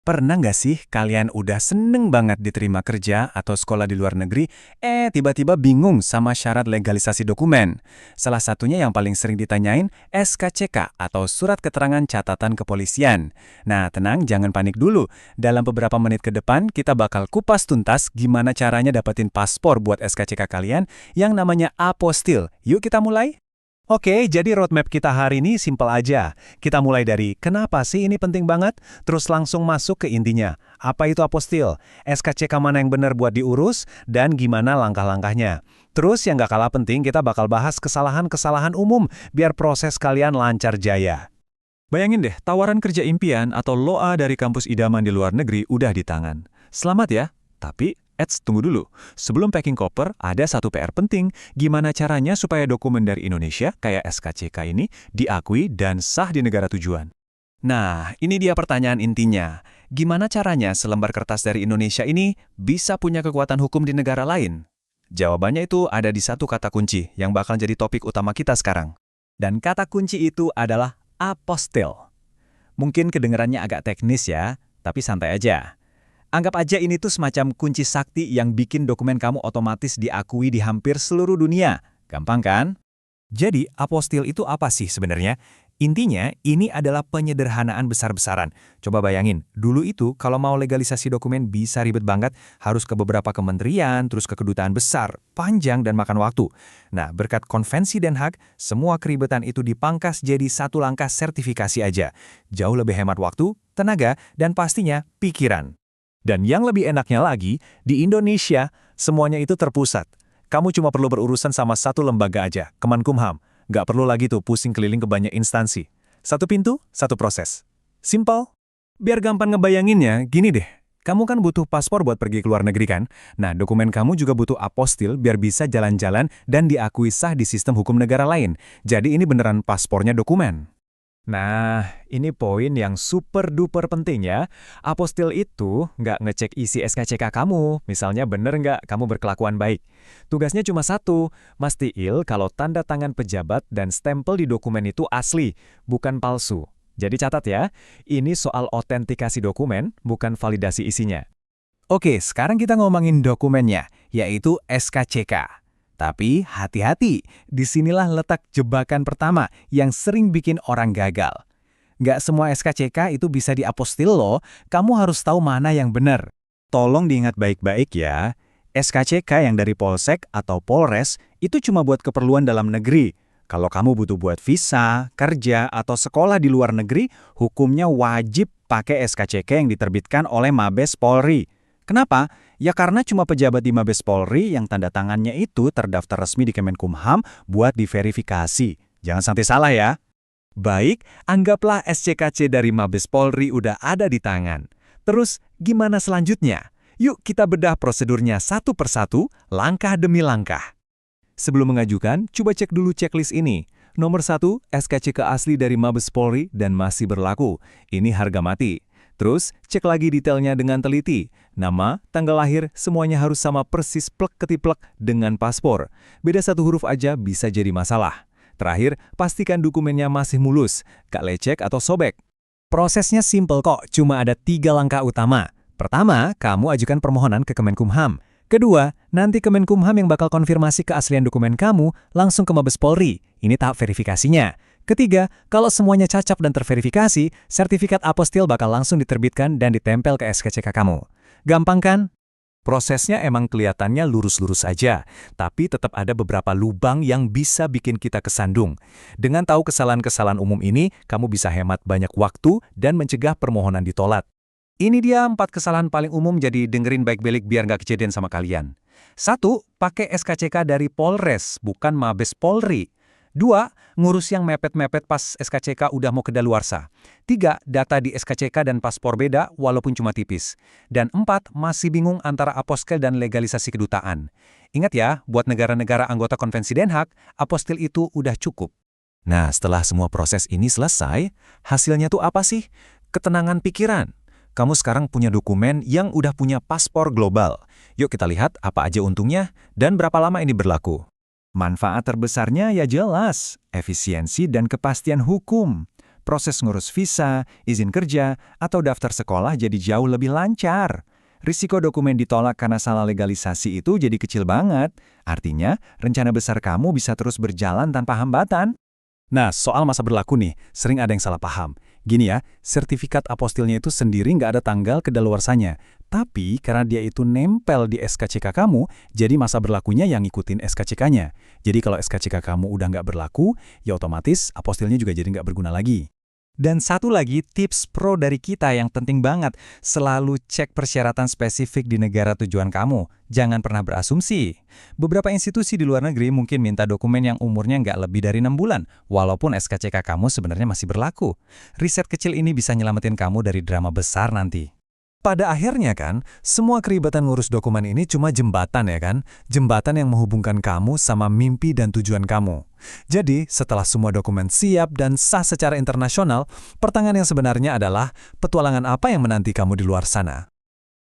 Pernah nggak sih kalian udah seneng banget diterima kerja atau sekolah di luar negeri, tiba-tiba bingung sama syarat legalisasi dokumen? Salah satunya yang paling sering ditanyain SKCK atau Surat Keterangan Catatan Kepolisian. Nah, tenang, jangan panik dulu. Dalam beberapa menit ke depan, kita bakal kupas tuntas gimana caranya dapetin paspor buat SKCK kalian yang namanya apostil. Yuk kita mulai? Oke, jadi roadmap kita hari ini simpel aja. Kita mulai dari kenapa sih ini penting banget, terus langsung masuk ke intinya. Apa itu apostil? SKCK mana yang benar buat diurus, dan gimana langkah-langkahnya. Terus yang gak kalah penting, kita bakal bahas kesalahan-kesalahan umum, biar proses kalian lancar jaya. Bayangin deh, tawaran kerja impian atau LOA dari kampus idaman di luar negeri udah di tangan. Selamat ya, tapi tunggu dulu. Sebelum packing koper, ada satu PR penting. Gimana caranya supaya dokumen dari Indonesia, kayak SKCK ini, diakui dan sah di negara tujuan? Nah, ini dia pertanyaan intinya. Gimana caranya selembar kertas dari Indonesia ini bisa punya kekuatan hukum di negara lain? Jawabannya itu ada di satu kata kunci yang bakal jadi topik utama kita sekarang. Dan kata kunci itu adalah apostil. Mungkin kedengarannya agak teknis ya, tapi santai aja. Anggap aja ini tuh semacam kunci sakti yang bikin dokumen kamu otomatis diakui di hampir seluruh dunia. Gampang kan? Jadi, apostil itu apa sih sebenarnya? Intinya, ini adalah penyederhanaan besar-besaran. Coba bayangin, dulu itu kalau mau legalisasi dokumen bisa ribet banget, harus ke beberapa kementerian, terus ke kedutaan besar, panjang dan makan waktu. Nah, berkat konvensi Den Haag, semua keribetan itu dipangkas jadi satu langkah sertifikasi aja. Jauh lebih hemat waktu, tenaga, dan pastinya pikiran. Dan yang lebih enaknya lagi, di Indonesia, semuanya itu terpusat. Kamu cuma perlu berurusan sama satu lembaga aja, Kemenkumham. Nggak perlu lagi tuh pusing keliling ke banyak instansi. Satu pintu, satu proses. Simple. Biar gampang ngebayanginnya, gini deh. Kamu kan butuh paspor buat pergi ke luar negeri kan? Nah, dokumen kamu juga butuh apostil biar bisa jalan-jalan dan diakui sah di sistem hukum negara lain. Jadi ini beneran paspornya dokumen. Nah, ini poin yang super-duper penting ya. Apostil itu nggak ngecek isi SKCK kamu, misalnya bener nggak kamu berkelakuan baik. Tugasnya cuma satu, mastiin kalau tanda tangan pejabat dan stempel di dokumen itu asli, bukan palsu. Jadi catat ya, ini soal otentikasi dokumen, bukan validasi isinya. Oke, sekarang kita ngomongin dokumennya, yaitu SKCK. Tapi hati-hati, disinilah letak jebakan pertama yang sering bikin orang gagal. Nggak semua SKCK itu bisa diapostil loh, kamu harus tahu mana yang benar. Tolong diingat baik-baik ya, SKCK yang dari Polsek atau Polres itu cuma buat keperluan dalam negeri. Kalau kamu butuh buat visa, kerja, atau sekolah di luar negeri, hukumnya wajib pakai SKCK yang diterbitkan oleh Mabes Polri. Kenapa? Ya karena cuma pejabat di Mabes Polri yang tanda tangannya itu terdaftar resmi di Kemenkumham buat diverifikasi. Jangan sampai salah ya. Baik, anggaplah SCKC dari Mabes Polri udah ada di tangan. Terus, gimana selanjutnya? Yuk kita bedah prosedurnya satu persatu, langkah demi langkah. Sebelum mengajukan, coba cek dulu checklist ini. Nomor 1, SKCK asli dari Mabes Polri dan masih berlaku. Ini harga mati. Terus, cek lagi detailnya dengan teliti. Nama, tanggal lahir, semuanya harus sama persis plek-ketiplek dengan paspor. Beda satu huruf aja bisa jadi masalah. Terakhir, pastikan dokumennya masih mulus, gak lecek atau sobek. Prosesnya simple kok, cuma ada 3 langkah utama. Pertama, kamu ajukan permohonan ke Kemenkumham. Kedua, nanti Kemenkumham yang bakal konfirmasi keaslian dokumen kamu langsung ke Mabes Polri. Ini tahap verifikasinya. Ketiga, kalau semuanya cocok dan terverifikasi, sertifikat apostil bakal langsung diterbitkan dan ditempel ke SKCK kamu. Gampang kan? Prosesnya emang kelihatannya lurus-lurus aja, tapi tetap ada beberapa lubang yang bisa bikin kita kesandung. Dengan tahu kesalahan-kesalahan umum ini, kamu bisa hemat banyak waktu dan mencegah permohonan ditolak. Ini dia 4 kesalahan paling umum, jadi dengerin baik-baik biar nggak kejadian sama kalian. 1. Pakai SKCK dari Polres, bukan Mabes Polri. 2. Ngurus yang mepet-mepet pas SKCK udah mau kedaluarsa. 3. Data di SKCK dan paspor beda walaupun cuma tipis. Dan 4. Masih bingung antara apostil dan legalisasi kedutaan. Ingat ya, buat negara-negara anggota Konvensi Den Haag, apostil itu udah cukup. Nah, setelah semua proses ini selesai, hasilnya tuh apa sih? Ketenangan pikiran. Kamu sekarang punya dokumen yang udah punya paspor global. Yuk kita lihat apa aja untungnya dan berapa lama ini berlaku. Manfaat terbesarnya ya jelas, efisiensi dan kepastian hukum. proses ngurus visa, izin kerja, atau daftar sekolah jadi jauh lebih lancar. Risiko dokumen ditolak karena salah legalisasi itu jadi kecil banget. Artinya, rencana besar kamu bisa terus berjalan tanpa hambatan. Nah, soal masa berlaku nih, sering ada yang salah paham. Gini ya, sertifikat apostilnya itu sendiri nggak ada tanggal kedaluarsanya. Tapi karena dia itu nempel di SKCK kamu, jadi masa berlakunya yang ngikutin SKCK-nya. Jadi kalau SKCK kamu udah nggak berlaku, ya otomatis apostilnya juga jadi nggak berguna lagi. Dan satu lagi tips pro dari kita yang penting banget, selalu cek persyaratan spesifik di negara tujuan kamu. Jangan pernah berasumsi. Beberapa institusi di luar negeri mungkin minta dokumen yang umurnya nggak lebih dari 6 bulan, walaupun SKCK kamu sebenarnya masih berlaku. Riset kecil ini bisa nyelamatin kamu dari drama besar nanti. Pada akhirnya kan, semua keribatan ngurus dokumen ini cuma jembatan ya kan? Jembatan yang menghubungkan kamu sama mimpi dan tujuan kamu. Jadi, setelah semua dokumen siap dan sah secara internasional, pertanyaan yang sebenarnya adalah, petualangan apa yang menanti kamu di luar sana?